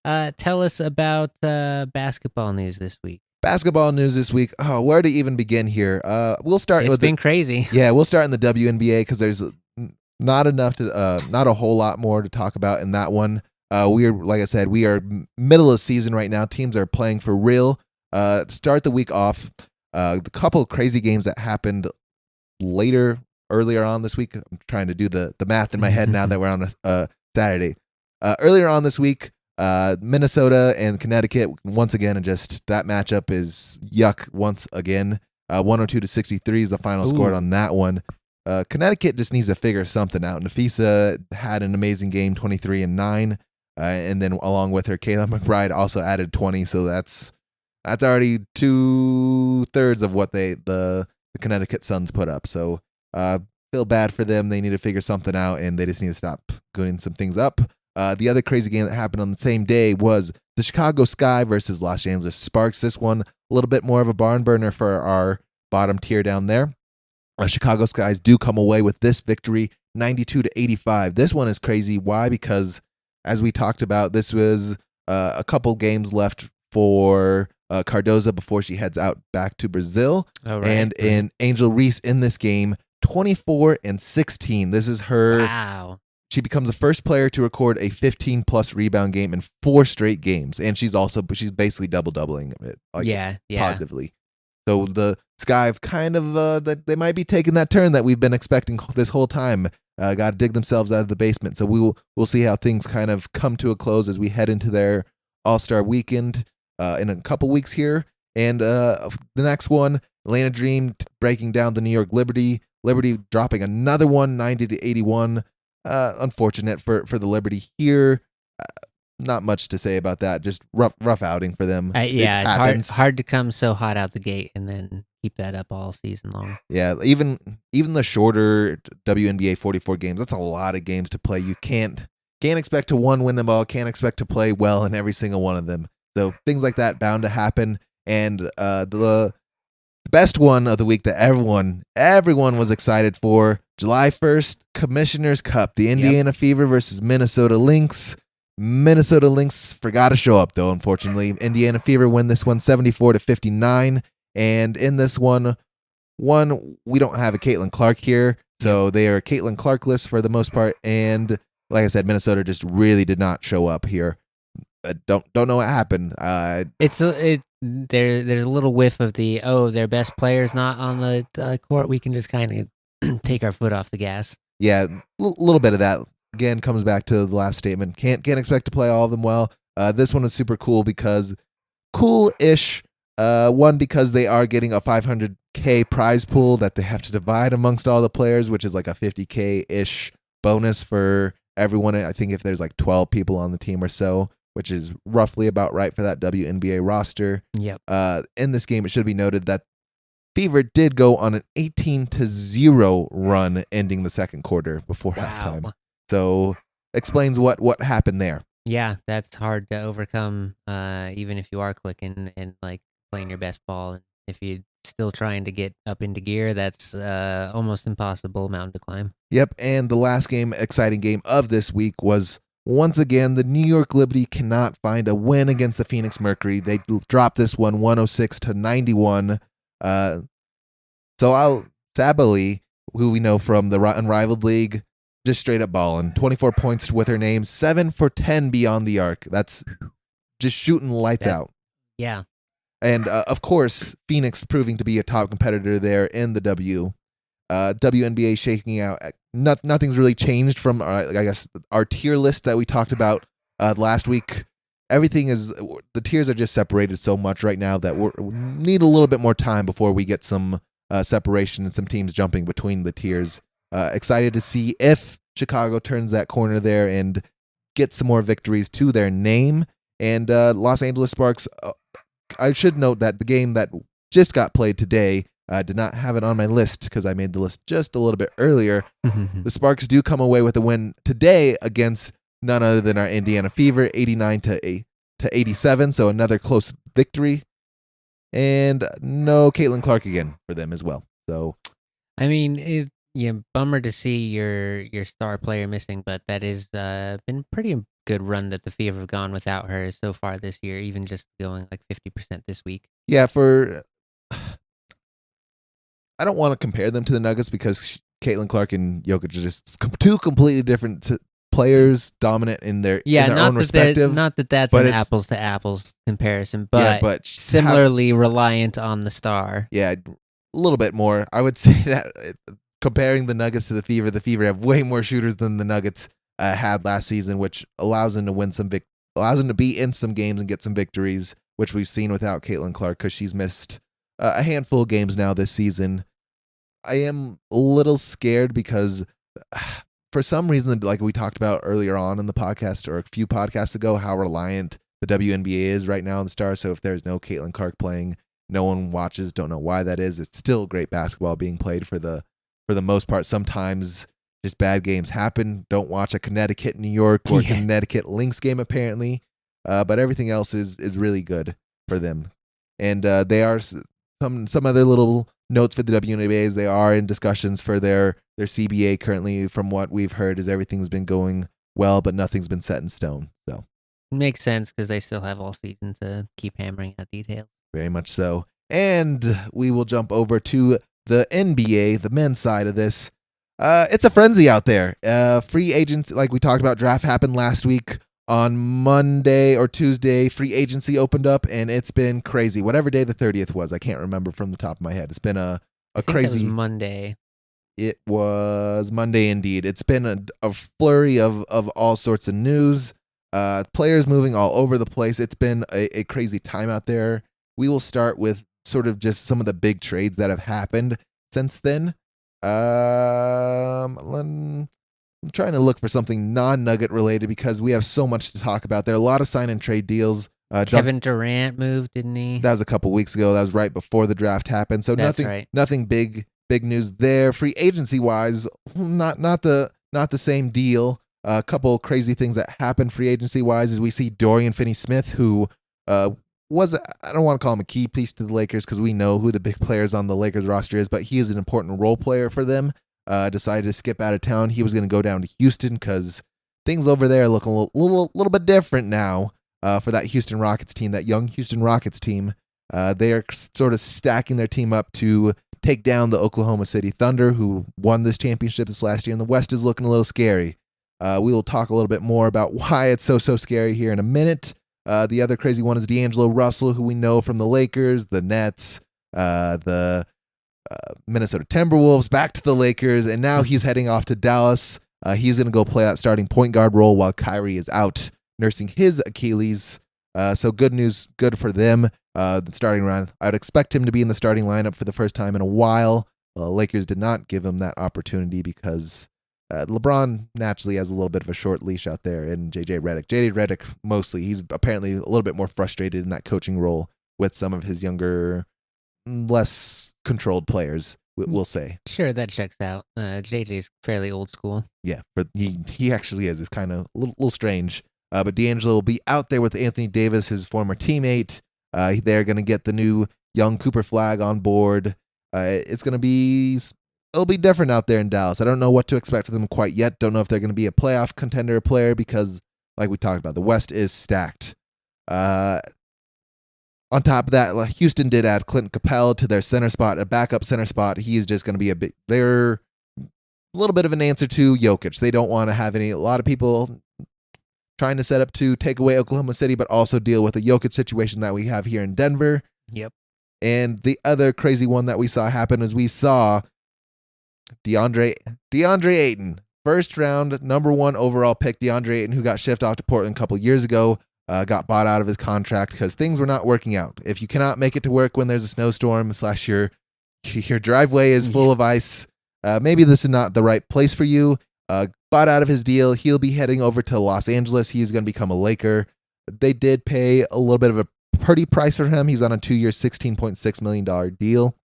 Tell us about basketball news this week. Basketball news this week. Oh, where to even begin here? We'll start It's with the been crazy. yeah, we'll start in the WNBA because there's not enough to not a whole lot more to talk about in that one. We are like I said, we are middle of season right now. Teams are playing for real. To start the week off, the couple of crazy games that happened earlier on this week. I'm trying to do the math in my head now that we're on a Saturday. Earlier on this week, Minnesota and Connecticut once again, and just that matchup is yuck once again. 102-63 is the final score on that one. Connecticut just needs to figure something out. Nafisa had an amazing game, 23-9, and then along with her, Kayla McBride also added 20. So that's already 2/3 of what the Connecticut Suns put up. So feel bad for them. They need to figure something out, and they just need to stop doing some things up. The other crazy game that happened on the same day was the Chicago Sky versus Los Angeles Sparks. This one, a little bit more of a barn burner for our bottom tier down there. Chicago Skies do come away with this victory, 92-85. This one is crazy. Why? Because as we talked about, this was a couple games left for Cardoza before she heads out back to Brazil. Oh, right. And in Angel Reese in this game, 24-16. This is her. Wow. She becomes the first player to record a 15-plus rebound game in 4 straight games, and she's basically double-doubling it, positively. So the Sky have kind of that they might be taking that turn that we've been expecting this whole time. Got to dig themselves out of the basement. So we'll see how things kind of come to a close as we head into their All-Star weekend in a couple weeks here. And the next one, Atlanta Dream breaking down the New York Liberty. Liberty dropping another one, 90-81. Unfortunate for the Liberty here. Not much to say about that. Just rough outing for them. It's hard to come so hot out the gate and then keep that up all season long. Yeah, even the shorter WNBA 44 games, that's a lot of games to play. You can't expect to win the ball, can't expect to play well in every single one of them. So things like that bound to happen. And the best one of the week that everyone was excited for, July 1st, Commissioner's Cup, the Indiana Fever versus Minnesota Lynx. Minnesota Lynx forgot to show up, though, unfortunately. Indiana Fever win this one 74-59. And in this one, we don't have a Caitlin Clark here, so they are Caitlin Clarkless for the most part. And like I said, Minnesota just really did not show up here. Don't know what happened. There's a little whiff of their best player's not on the court. We can just kind of take our foot off the gas. Yeah, a little bit of that. Again, comes back to the last statement. Can't expect to play all of them well. This one is super cool because cool-ish. One, because they are getting a $500K prize pool that they have to divide amongst all the players, which is like a $50K-ish bonus for everyone. I think if there's like 12 people on the team or so, which is roughly about right for that WNBA roster. Yep. In this game, it should be noted that Fever did go on an 18-0 run ending the second quarter before halftime. So explains what happened there. Yeah, that's hard to overcome, even if you are clicking and like playing your best ball. And if you're still trying to get up into gear, that's almost impossible mountain to climb. Yep, and the last exciting game of this week was once again the New York Liberty cannot find a win against the Phoenix Mercury. They dropped this one 106-91. So Sabali, who we know from the Unrivaled League, just straight up balling. 24 points with her name, 7 for 10 beyond the arc. That's just shooting lights out. Yeah. And of course, Phoenix proving to be a top competitor there in the WNBA shaking out. Nothing's really changed from, I guess, our tier list that we talked about last week. The tiers are just separated so much right now that we need a little bit more time before we get some separation and some teams jumping between the tiers. Excited to see if Chicago turns that corner there and gets some more victories to their name. And Los Angeles Sparks, I should note that the game that just got played today, did not have it on my list because I made the list just a little bit earlier. The Sparks do come away with a win today against none other than our Indiana Fever, 89-87. So another close victory. And no Caitlin Clark again for them as well. So, I mean, bummer to see your star player missing, but that is been pretty good run that the Fever have gone without her so far this year, even just going like 50% this week. Yeah, I don't want to compare them to the Nuggets because Caitlin Clark and Jokic are just two completely different players, dominant in their Yeah, own respective. not that that's But an it's apples to apples comparison, yeah, but but similarly reliant on the star. yeah, a little bit more. I would say that comparing the Nuggets to the Fever have way more shooters than the Nuggets had last season, which allows them to win allows them to be in some games and get some victories, which we've seen without Caitlin Clark because she's missed a handful of games now this season. I am a little scared because for some reason, like we talked about earlier on in the podcast or a few podcasts ago, how reliant the WNBA is right now on the Stars. So if there's no Caitlin Clark playing, no one watches. Don't know why that is. It's still great basketball being played for the most part. Sometimes just bad games happen. Don't watch a Connecticut New York or Connecticut Lynx game apparently, but everything else is really good for them, and they are some other little notes for the WNBA is they are in discussions for their CBA currently. From what we've heard, is everything's been going well, but nothing's been set in stone. So makes sense because they still have all season to keep hammering out details. Very much so. And we will jump over to the NBA, the men's side of this. It's a frenzy out there. Free agents, like we talked about, draft happened last week. On Monday or Tuesday, free agency opened up, and it's been crazy. Whatever day the 30th was, I can't remember from the top of my head. It's been a crazy. That was Monday. It was Monday indeed. It's been a flurry of all sorts of news. Players moving all over the place. It's been a crazy time out there. We will start with sort of just some of the big trades that have happened since then. I'm trying to look for something non-Nugget related because we have so much to talk about. There are a lot of sign and trade deals. Kevin Durant moved, didn't he? That was a couple weeks ago. That was right before the draft happened. So nothing big news there. Free agency wise, not the same deal. A couple crazy things that happened free agency wise is we see Dorian Finney-Smith, who was, I don't want to call him a key piece to the Lakers because we know who the big players on the Lakers roster is, but he is an important role player for them. Decided to skip out of town. He was going to go down to Houston because things over there look a little bit different now for that Houston Rockets team, that young Houston Rockets team. They are sort of stacking their team up to take down the Oklahoma City Thunder, who won this championship this last year, and the West is looking a little scary. We will talk a little bit more about why it's so scary here in a minute. The other crazy one is D'Angelo Russell, who we know from the Lakers, the Nets, the Minnesota Timberwolves, back to the Lakers, and now he's heading off to Dallas. He's going to go play that starting point guard role while Kyrie is out nursing his Achilles. So good news, good for them. The starting round, I would expect him to be in the starting lineup for the first time in a while. Lakers did not give him that opportunity because LeBron naturally has a little bit of a short leash out there, and JJ Redick mostly. He's apparently a little bit more frustrated in that coaching role with some of his younger, less controlled players, we'll say. Sure, that checks out. JJ's fairly old school. Yeah, but he actually is. It's kind of a little strange. But D'Angelo will be out there with Anthony Davis, his former teammate. They're going to get the new young Cooper Flag on board. It'll be different out there in Dallas. I don't know what to expect from them quite yet. Don't know if they're going to be a playoff contender player because, like we talked about, the West is stacked. On top of that, Houston did add Clinton Capella to their center spot, a backup center spot. He is just going to be they're a little bit of an answer to Jokic. They don't want to have a lot of people trying to set up to take away Oklahoma City, but also deal with a Jokic situation that we have here in Denver. Yep. And the other crazy one that we saw happen is we saw DeAndre Ayton, first round, #1 overall pick, DeAndre Ayton, who got shipped off to Portland a couple years ago, got bought out of his contract because things were not working out. If you cannot make it to work when there's a snowstorm / your driveway is full of ice, maybe this is not the right place for you. Bought out of his deal. He'll be heading over to Los Angeles. He's going to become a Laker. They did pay a little bit of a pretty price for him. He's on a 2-year, $16.6 million deal.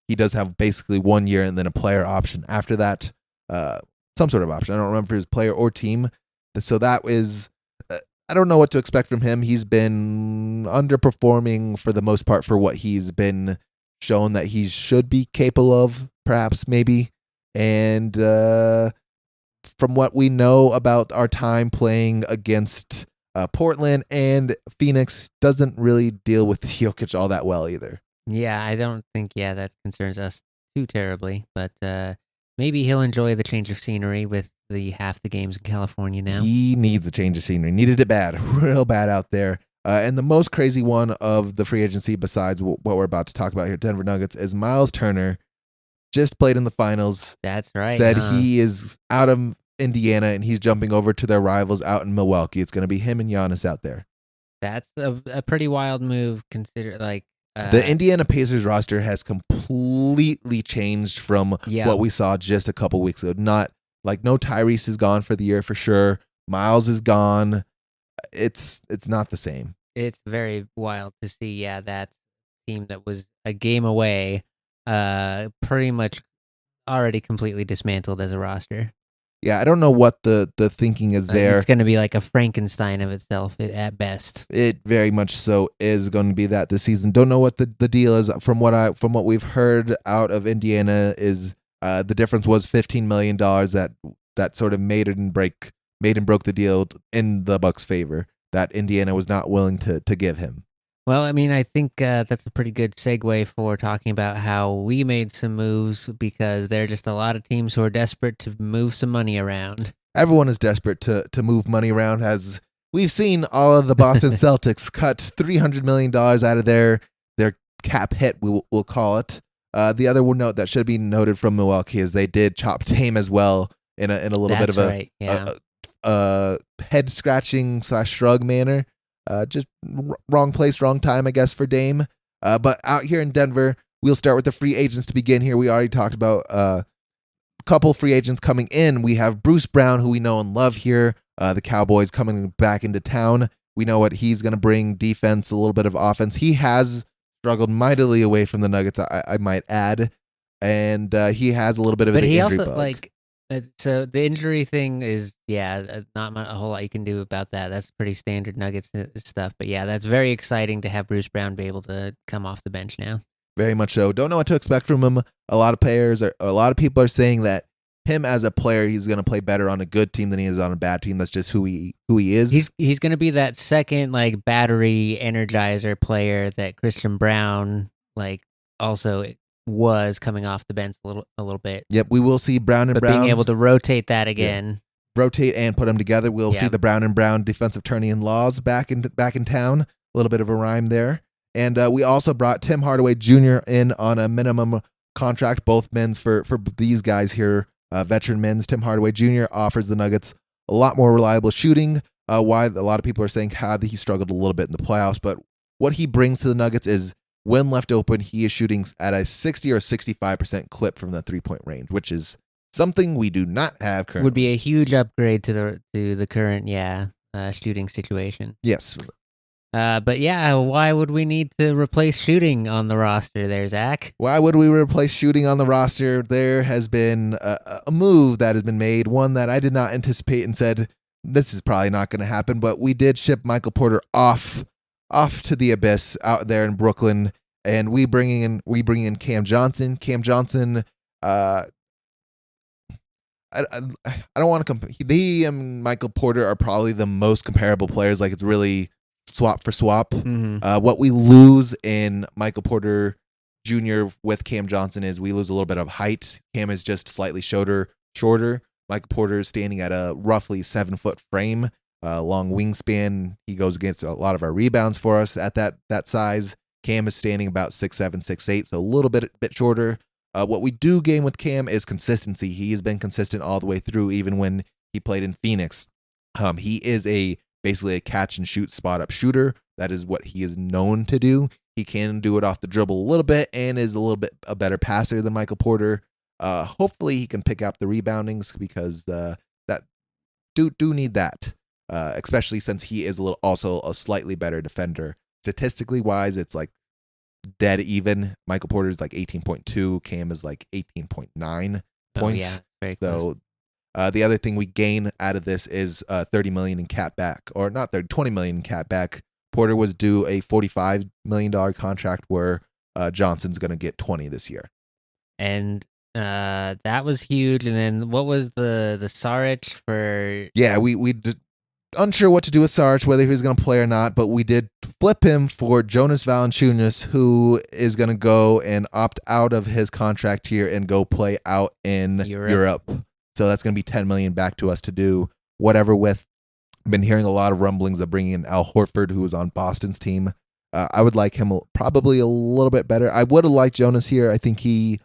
He does have basically 1 year and then a player option after that. Some sort of option. I don't remember if it was player or team. So that is, I don't know what to expect from him. He's been underperforming for the most part for what he's been shown that he should be capable of, perhaps, maybe. And from what we know about our time playing against Portland and Phoenix, doesn't really deal with Jokic all that well either. Yeah, I don't think that concerns us too terribly, but maybe he'll enjoy the change of scenery with the half the games in California now. He needs a change of scenery. Needed it bad, real bad out there. And the most crazy one of the free agency, besides what we're about to talk about here, Denver Nuggets, is Miles Turner. Just played in the finals. That's right, Said huh? he is out of Indiana and he's jumping over to their rivals out in Milwaukee. It's going to be him and Giannis out there. That's a pretty wild move. Consider The Indiana Pacers roster has completely changed from yeah, what we saw just a couple weeks ago. Not like no Tyrese is gone for the year for sure. Miles is gone. It's not the same. it's very wild to see. Yeah, that team that was a game away, pretty much already completely dismantled as a roster. Yeah, I don't know what the thinking is there. It's going to be like a Frankenstein of itself at best. It very much so is going to be that this season. Don't know what the deal is. From what we've heard out of Indiana is the difference was $15 million that sort of made and broke the deal in the Bucks' favor that Indiana was not willing to give him. Well, I mean, I think that's a pretty good segue for talking about how we made some moves because there are just a lot of teams who are desperate to move some money around. Everyone is desperate to move money around. As we've seen, all of the Boston Celtics cut $300 million out of their cap hit, we'll call it. The other one note that should be noted from Milwaukee is they did chop Dame as well in a little bit That's of right, yeah. a head scratching / shrug manner. Just wrong place, wrong time, I guess, for Dame. But out here in Denver, we'll start with the free agents to begin here. We already talked about a couple free agents coming in. We have Bruce Brown, who we know and love here. The Cowboys coming back into town. We know what he's going to bring: defense, a little bit of offense. He has struggled mightily away from the Nuggets, I might add, and he has a little bit of But the he injury also bug. so the injury thing is not a whole lot you can do about that. That's pretty standard Nuggets stuff. But yeah, that's very exciting to have Bruce Brown be able to come off the bench now. Very much so. Don't know what to expect from him. A lot of people are saying that him as a player, he's going to play better on a good team than he is on a bad team. That's just who he is. He's going to be that second battery energizer player that Christian Brown also was coming off the bench a little bit. Yep, we will see Brown and But Brown being able to rotate that again. rotate and put them together. We'll see Yep. the Brown and Brown defensive tourney-in-laws back in town. A little bit of a rhyme there. And we also brought Tim Hardaway Jr. in on a minimum contract, both men's for these guys here, veteran men's. Tim Hardaway Jr. offers the Nuggets a lot more reliable shooting. Why a lot of people are saying how he struggled a little bit in the playoffs, but what he brings to the Nuggets is when left open, he is shooting at a 60 or 65% clip from the 3-point range, which is something we do not have currently. Would be a huge upgrade to the current shooting situation. Yes. But yeah, why would we need to replace shooting on the roster there, Zach? Why would we replace shooting on the roster? There has been a move that has been made, one that I did not anticipate and said, this is probably not going to happen, but we did ship Michael Porter off to the abyss out there in Brooklyn, and we bring in Cam Johnson. Cam Johnson, I don't want to compare. He and Michael Porter are probably the most comparable players. Like, it's really swap for swap. Mm-hmm. What we lose in Michael Porter Jr. with Cam Johnson is we lose a little bit of height. Cam is just slightly shorter. Michael Porter is standing at a roughly 7-foot frame, long wingspan. He goes against a lot of our rebounds for us at that size. Cam is standing about 6'7", 6'8", so a little bit shorter. What we do gain with Cam is consistency. He has been consistent all the way through, even when he played in Phoenix. He is basically a catch and shoot spot up shooter. That is what he is known to do. He can do it off the dribble a little bit and is a little bit a better passer than Michael Porter. Hopefully he can pick up the reboundings because that do need that, especially since he is also a slightly better defender. Statistically wise, it's like dead even. Michael Porter is like 18.2. Cam is like 18.9 points. Oh, yeah, very close. So the other thing we gain out of this is $30 million in cap back, or not 30, $20 million in cap back. Porter was due a $45 million contract where Johnson's going to get 20 this year. And That was huge. And then what was the Saric for? Yeah, we unsure what to do with Sarge, whether he was going to play or not, but we did flip him for Jonas Valanciunas, who is going to go and opt out of his contract here and go play out in Europe. So that's going to be $10 million back to us to do whatever with. I've been hearing a lot of rumblings of bringing in Al Horford, who was on Boston's team. I would like him probably a little bit better. I would have liked Jonas here. I think he,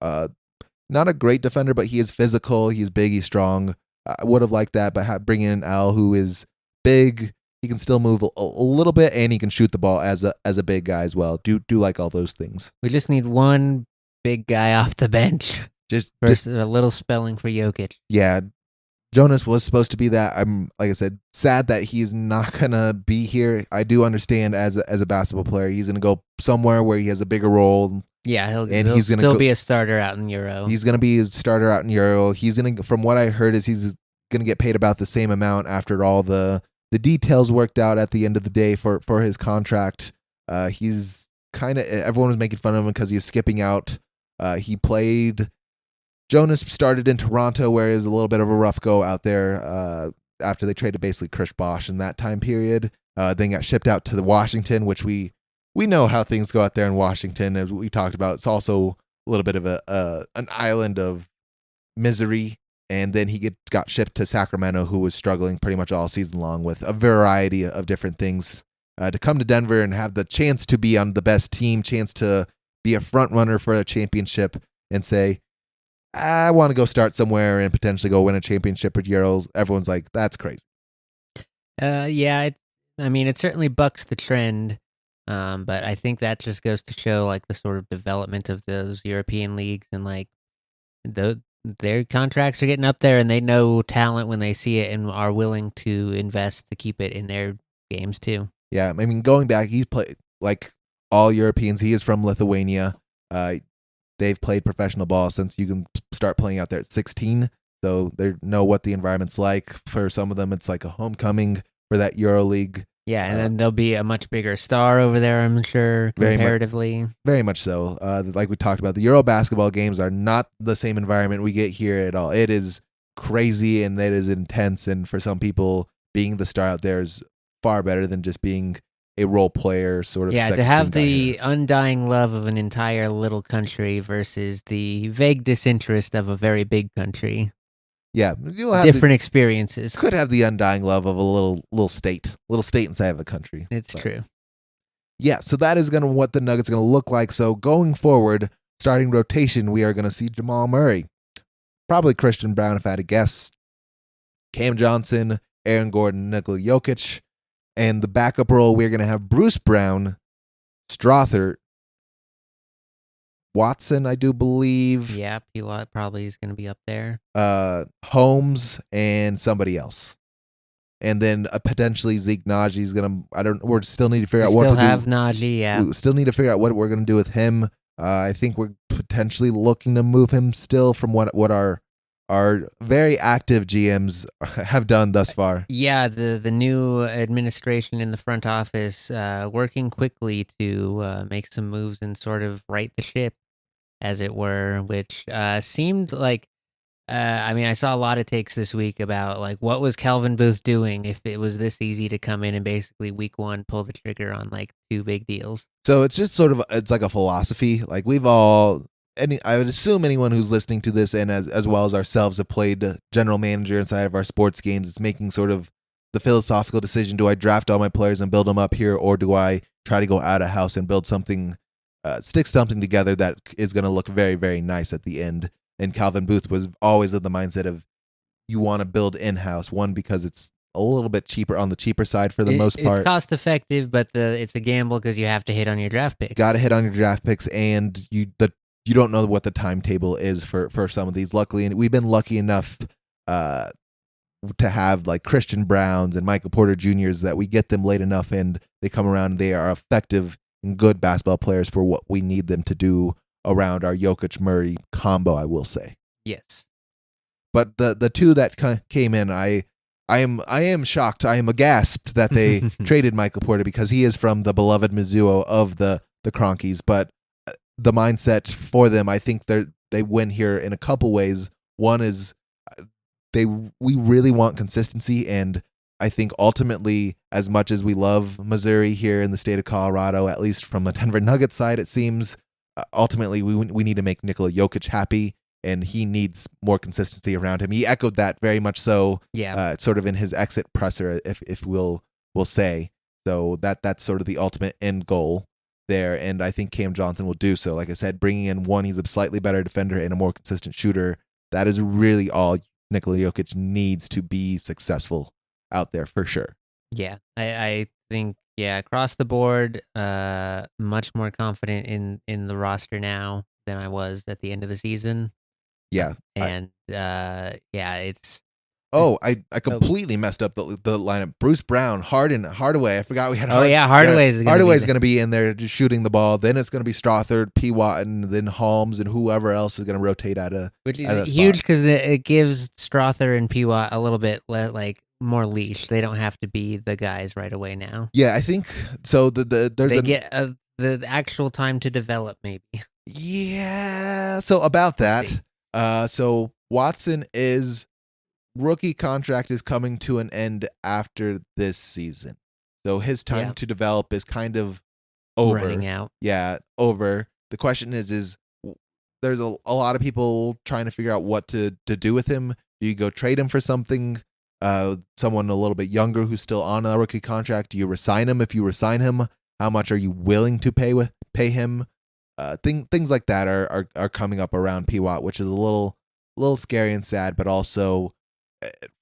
not a great defender, but he is physical. He's big. He's strong. I would have liked that, but bringing in Al, who is big, he can still move a little bit, and he can shoot the ball as a big guy as well. Do like all those things. We just need one big guy off the bench. Just a little spelling for Jokic. Yeah, Jonas was supposed to be that. I'm, like I said, sad that he's not gonna be here. I do understand as a basketball player, he's gonna go somewhere where he has a bigger role. Yeah, he'll still be a starter out in Euro. He's gonna be a starter out in Euro. He's gonna, from what I heard, is he's gonna get paid about the same amount after all the details worked out at the end of the day for his contract. He's kind of, everyone was making fun of him because he was skipping out. He played. Jonas started in Toronto, where it was a little bit of a rough go out there after they traded basically Chris Bosh in that time period. Then got shipped out to Washington, which we know how things go out there in Washington, as we talked about. It's also a little bit of an island of misery. And then he got shipped to Sacramento, who was struggling pretty much all season long with a variety of different things. To come to Denver and have the chance to be on the best team, chance to be a front runner for a championship, and say, I want to go start somewhere and potentially go win a championship at Euros. Everyone's like, that's crazy. Yeah, it certainly bucks the trend, but I think that just goes to show like the sort of development of those European leagues, and like their contracts are getting up there, and they know talent when they see it and are willing to invest to keep it in their games too. Yeah, I mean, going back, he's played like all Europeans. He is from Lithuania. They've played professional ball since you can start playing out there at 16. So they know what the environment's like. For some of them, it's like a homecoming for that Euro League. Yeah, and then there'll be a much bigger star over there, I'm sure, comparatively. Very much so. Like we talked about, the Euro basketball games are not the same environment we get here at all. It is crazy and it is intense. And for some people, being the star out there is far better than just being a role player sort of. Yeah, to have the undying love of an entire little country versus the vague disinterest of a very big country. Yeah, you'll have different experiences. Could have the undying love of a little state inside of a country. It's true. Yeah, so that is what the Nuggets are going to look like. So going forward, starting rotation, we are going to see Jamal Murray, probably Christian Brown if I had to guess, Cam Johnson, Aaron Gordon, Nikola Jokic. And the backup role, we're going to have Bruce Brown, Strother, Watson, I do believe. Yeah, he probably is going to be up there. Holmes and somebody else. And then potentially Zeke Naji is going to, we still need to figure out what to do. Still have Naji, yeah. We still need to figure out what we're going to do with him. I think we're potentially looking to move him still from what our very active GMs have done thus far. Yeah, the new administration in the front office working quickly to make some moves and sort of right the ship, as it were, which seemed like, I saw a lot of takes this week about like what was Calvin Booth doing if it was this easy to come in and basically week one pull the trigger on like 2 big deals. So it's just it's like a philosophy. Like I would assume anyone who's listening to this and as well as ourselves have played general manager inside of our sports games. It's making sort of the philosophical decision. Do I draft all my players and build them up here, or do I try to go out of house and build something, stick something together that is going to look very, very nice at the end? And Calvin Booth was always of the mindset of you want to build in-house, one, because it's a little bit cheaper on the cheaper side for the most part. It's cost effective, but it's a gamble because you have to hit on your draft picks. Got to hit on your draft picks, and you don't know what the timetable is for some of these. Luckily, and we've been lucky enough to have like Christian Browns and Michael Porter Jr.'s that we get them late enough and they come around and they are effective and good basketball players for what we need them to do around our Jokic Murray combo, I will say. Yes. But the two that came in, I am shocked. I am aghast that they traded Michael Porter because he is from the beloved Mizuho of the Cronkies, but the mindset for them, I think they win here in a couple ways. One is they we really want consistency, and I think ultimately, as much as we love Missouri here in the state of Colorado, at least from the Denver Nuggets side, it seems ultimately we need to make Nikola Jokic happy, and he needs more consistency around him. He echoed that very much so, Yeah. sort of in his exit presser, if we'll say. So that's sort of the ultimate end goal there, and I think Cam Johnson will do so. Like I said, bringing in one, he's a slightly better defender and a more consistent shooter. That is really all Nikola Jokic needs to be successful out there for sure. Yeah. I think, yeah, across the board, much more confident in the roster now than I was at the end of the season. Yeah. And yeah, it's Oh, it's I oh, completely messed up the lineup. Bruce Brown, Harden, Hardaway. I forgot we had oh yeah, Hardaway is gonna be Hardaway's the, going to be in there just shooting the ball. Then it's going to be Stothard, P. Watton, then Holmes, and whoever else is going to rotate out of which is that huge spot. because it gives Strother and Piwat a little bit like more leash. They don't have to be the guys right away now. Yeah, I think so. There's They get the actual time to develop, maybe. yeah. So about We'll see. that, so Watson is rookie contract is coming to an end after this season. So his time Yeah, to develop is kind of over. running out. Yeah, over. The question is there's a lot of people trying to figure out what to do with him. Do you go trade him for something? Someone a little bit younger who's still on a rookie contract? Do you resign him? If you resign him, how much are you willing to pay him? Things like that are coming up around P-Watt, which is a little scary and sad, but also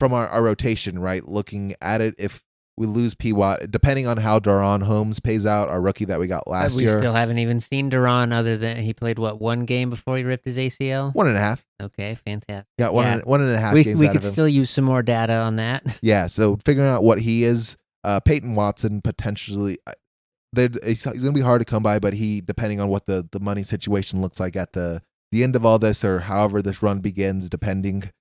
from our rotation, right? Looking at it, if we lose P-Watt, depending on how Daron Holmes pays out, our rookie that we got last We year, still haven't even seen Duran other than he played what, one game before he ripped his ACL. 1.5. Okay, fantastic. Got Yeah, one and a half we games we out could of him. still use some more data on that. Yeah, so figuring out what he is, Peyton Watson potentially, he's going to be hard to come by, but he, depending on what the money situation looks like at the end of all this, or however this run begins, depending,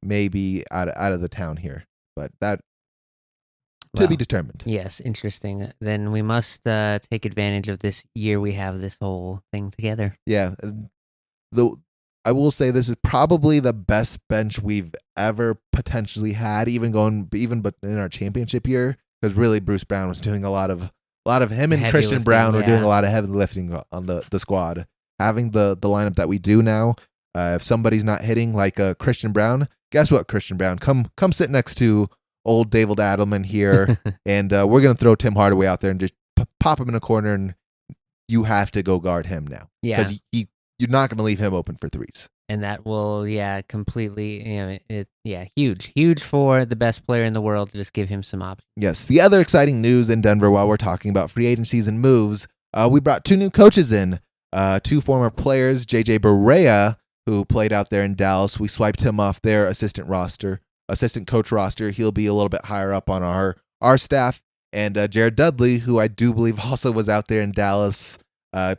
may be out of the town here. But that to be Well, determined. yes, interesting. Then we must take advantage of this year we have this whole thing together. Yeah, the I will say this is probably the best bench we've ever potentially had, but in our championship year, because really Bruce Brown was doing a lot of him and Heavy Christian lifting, Brown were doing yeah. a lot of heavy lifting on the squad. Having the lineup that we do now, if somebody's not hitting like Christian Brown, guess what, Christian Brown, come sit next to old David Adelman here, and we're gonna throw Tim Hardaway out there and just pop him in a corner, and you have to go guard him now Yeah, because you're not going to leave him open for threes. and that will, yeah, completely, yeah, huge for the best player in the world to just give him some options. Yes. The other exciting news in Denver while we're talking about free agencies and moves, we brought two new coaches in, two former players, JJ Barea, who played out there in Dallas. We swiped him off their assistant coach roster. He'll be a little bit higher up on our staff. And Jared Dudley, who I do believe also was out there in Dallas,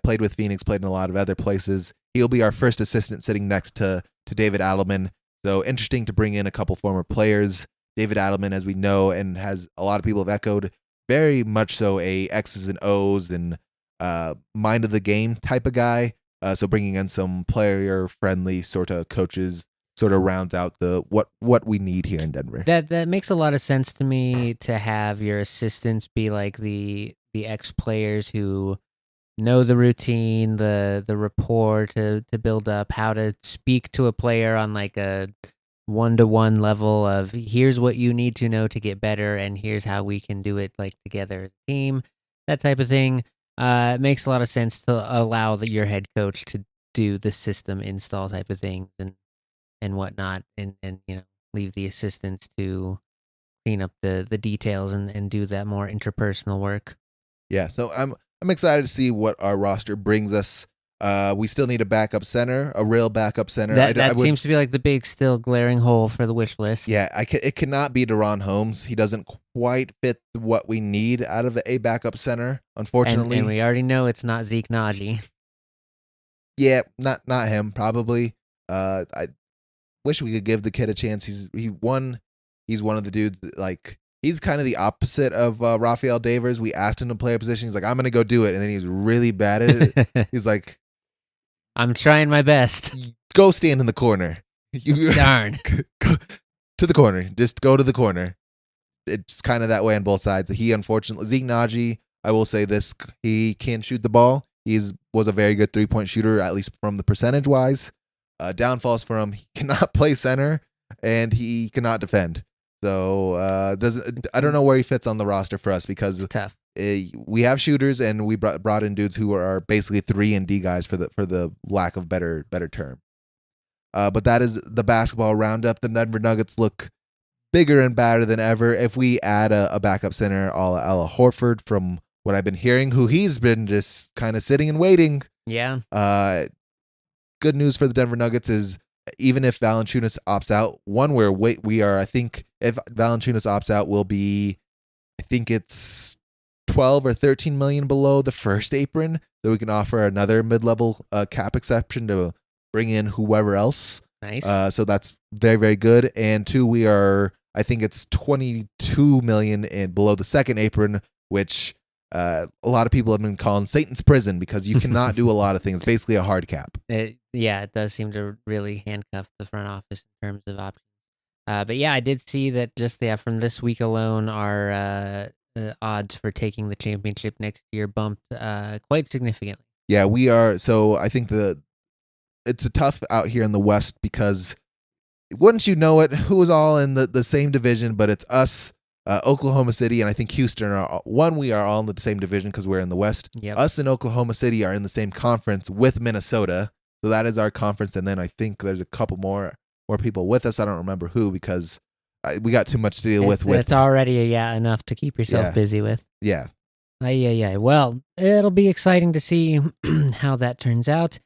played with Phoenix, played in a lot of other places. He'll be our first assistant sitting next to David Adelman. So interesting to bring in a couple former players. David Adelman, as we know, and has a lot of people have echoed, very much so a X's and O's and mind of the game type of guy. So bringing in some player friendly sort of coaches sort of rounds out the what we need here in Denver. That makes a lot of sense to me, to have your assistants be like the ex players who know the routine, the rapport to build up, how to speak to a player on like a 1-to-1 level of here's what you need to know to get better, and here's how we can do it like together as a team, that type of thing. It makes a lot of sense to allow your head coach to do the system install type of things and whatnot, and leave the assistants to clean up the details and do that more interpersonal work. Yeah, so I'm excited to see what our roster brings us. We still need a backup center, a real backup center. That seems to be like the big, still glaring hole for the wish list. Yeah, it cannot be Daron Holmes. He doesn't quite fit what we need out of a backup center, unfortunately. And we already know it's not Zeke Naji. Yeah, not him, probably. I wish we could give the kid a chance. He's one of the dudes that, like, he's kind of the opposite of Rafael Devers. We asked him to play a position. He's like, I'm going to go do it. And then he's really bad at it. He's like, I'm trying my best. Go stand in the corner. You Darn. go to the corner. Just go to the corner. It's kind of that way on both sides. He unfortunately Zeke Naji, I will say this, he can shoot the ball. He was a very good 3-point shooter, at least from the percentage wise. Downfalls for him, he cannot play center and he cannot defend. So doesn't I don't know where he fits on the roster for us because It's tough. we have shooters and we brought in dudes who are basically 3-and-D guys for the lack of better term. But that is the basketball roundup. The Denver Nuggets look bigger and badder than ever. If we add a backup center, a la Horford, from what I've been hearing, who he's been just kind of sitting and waiting. Yeah. Good news for the Denver Nuggets is even if Valanciunas opts out, we are. I think if Valanciunas opts out, we'll be. I think it's 12 or 13 million below the first apron, so we can offer another mid-level cap exception to bring in whoever else. Nice. So that's very, very good. And two, we are, I think it's 22 million and below the second apron, which a lot of people have been calling Satan's prison because you cannot do a lot of things. Basically a hard cap. It does seem to really handcuff the front office in terms of options. But yeah, I did see that just from this week alone, our odds for taking the championship next year bumped quite significantly. Yeah, we are. So I think it's a tough out here in the West because wouldn't you know it, who is all in the same division, but it's us, Oklahoma City, and I think Houston we are all in the same division because we're in the West. Yep. Us and Oklahoma City are in the same conference with Minnesota. So that is our conference. And then I think there's a couple more people with us. I don't remember who because we got too much to deal with. It's already enough to keep yourself busy with. Yeah. Well, it'll be exciting to see how that turns out.